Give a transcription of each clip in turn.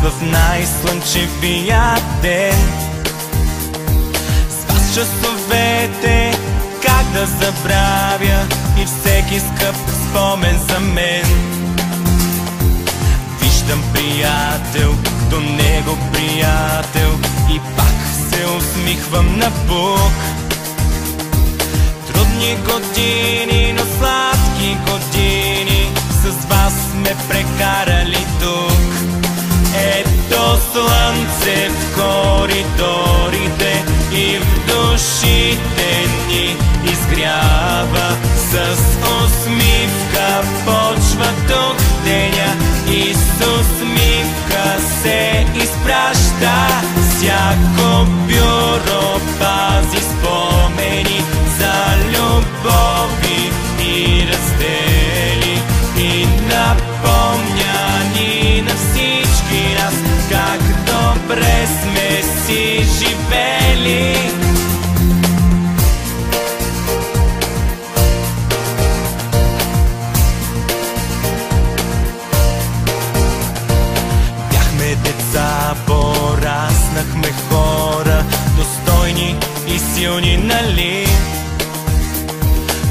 в най-слънчевия ден. С вас часовете как да забравя и всеки скъп спомен за мен. Виждам приятел, до него приятел и пак се усмихвам на Бог. Трудни години, но сладки години с вас сме прекарали тук. Ето слънце в коридорите и в душите ни изгрява. С усмивка почва тук деня и с усмивка се изпраща. Всяко бюро пази спомени за любови и раздели и напомня ни на всички нас как добре сме си живели. Бяхме деца, пораснахме хора, достойни и силни, нали?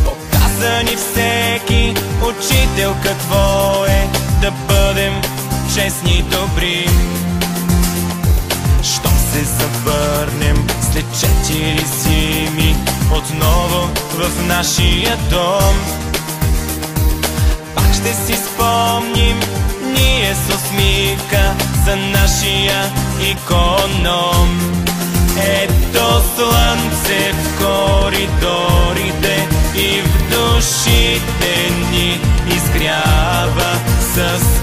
Показа ни всеки учител какво е да бъдем честни и добри. Щом се завърнем след 4 зими отново в нашия дом, пак ще си спомним ние с усмивка за нашия иконом. Ето слънце в коридорите и в душите ни изгрява. С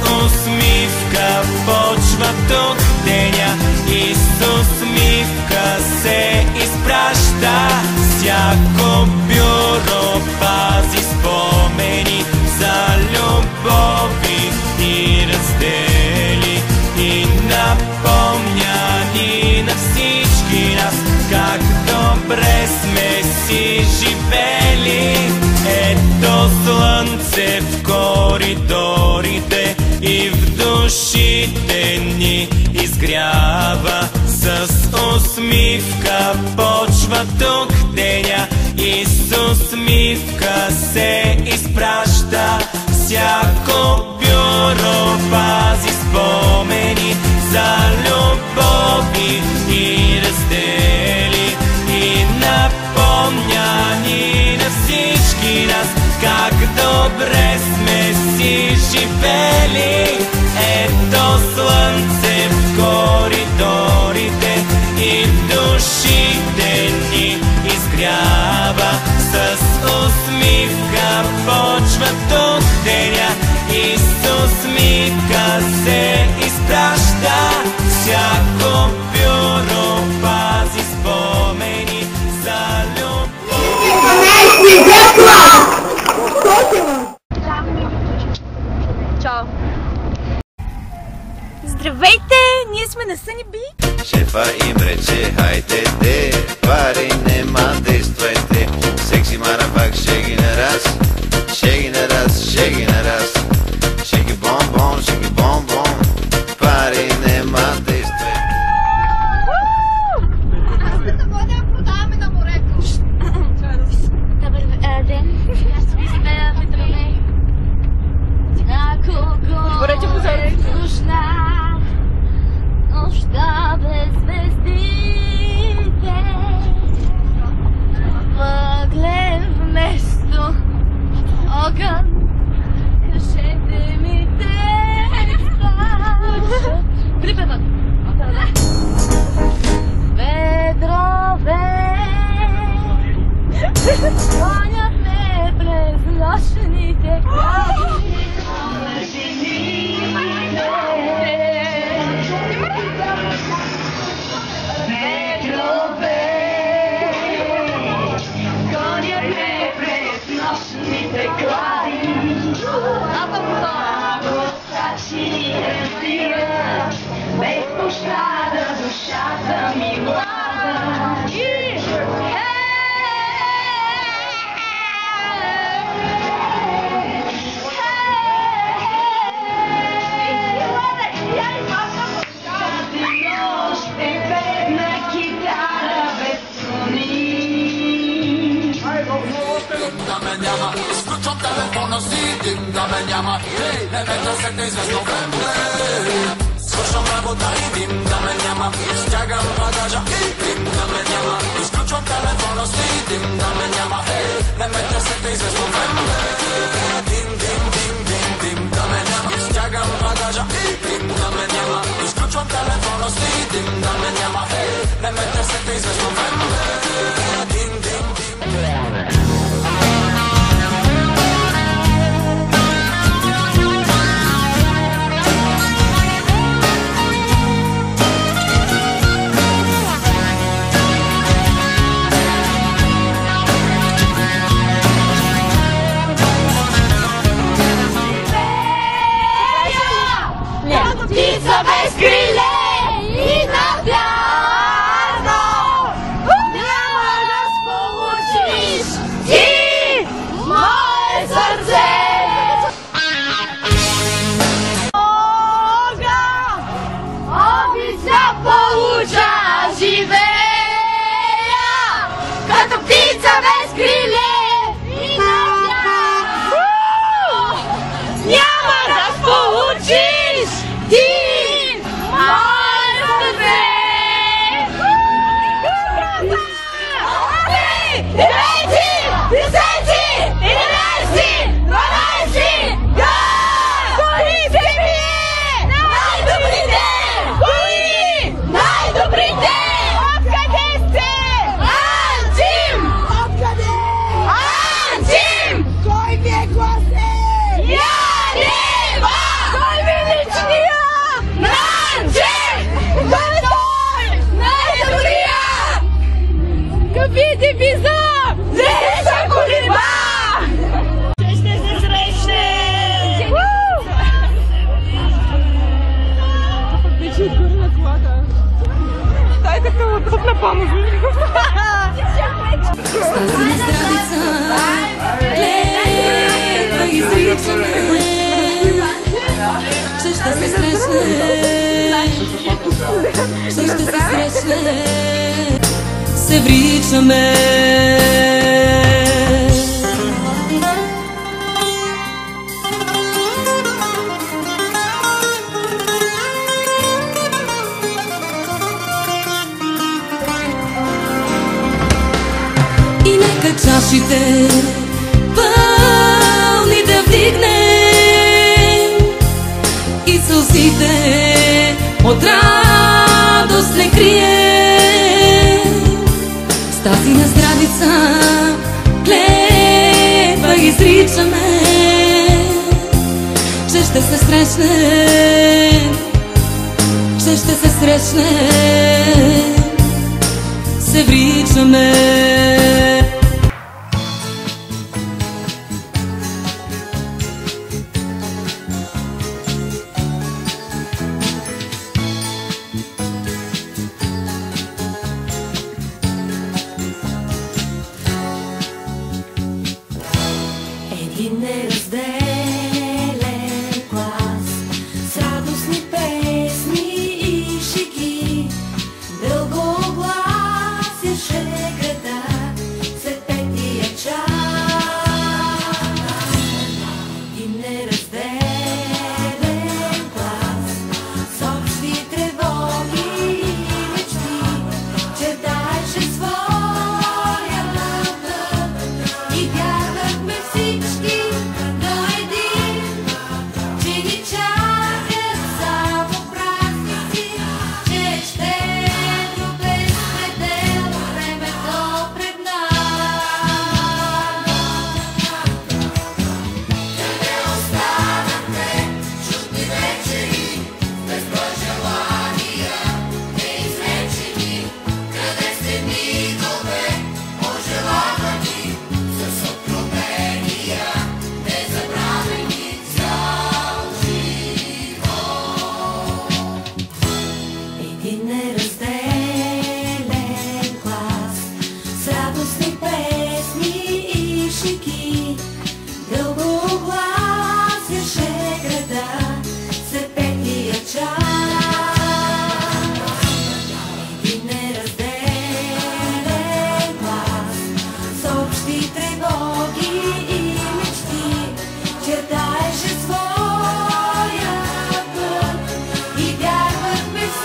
усмивка почва тук деня и с усмивка се изпраща. Всяко бюро пази спомени за любови и раздели и напомня ни на всички нас как добре сме си живели. Ето слънце в коридорите и в душите ни изгрява. С усмивка почва тук деня и с усмивка се изпраща. Всяко бюро пази спомени за любови и раздели и напомня ни на всички нас как добре сме си живели. Ето слънце в коридорите и в душите ни изгрява. С усмивка почва тук деня и с усмивка се изпраща. Всяко бюро пази спомени за любов. Чао! Здравейте! Ние сме на Съни Би. Шефа им рече, хайде де, пари нема действайте. Секси марафак, шеги на раз, шеги на раз, шеги на раз. Шеги бомбон, шеги бомбон, пари нема действайте. Да бъде продаваме на морето. Добър ден. Аз ви живея в Италия. На кого е нужна нощта без звездите? Въглен вместо огън. Кажете ми те. ме няма. Изключвам телефона си, дим да ме няма. Хей, не ме търсете известно време. Свършвам работа и дим да ме няма. Стягам багажа и дим да ме няма. Изключвам телефона си, дим да ме няма. Хей, не ме търсете известно време. Дим, дим, дим, дим, дим да ме няма. Стягам багажа и дим да ме няма. Изключвам телефона си, дим да ме няма. Хей, не ме търсете известно време. Дим, дим, дим. Птица без криле и навярно няма да сполучиш ти мое сърце. Бога обича получа живея като птица без криле и навярно няма да сполучиш ти мое сърце. 'Се вричаме. И нека чашите пълни да вдигнем и сълзите от радост не крием. С тази на здравица клетва изричаме, че ще се срещнем, че ще се срещнем. Се вричаме. Един неразделен глас с радостни песни и шеги дълго огласяше града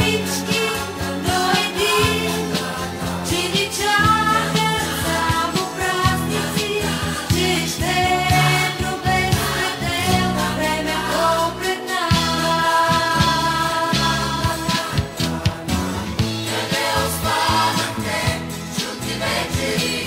всички до един, че ни чакат само празници, че щедро безпределно времето пред нас. Къде останахте чудни вечери?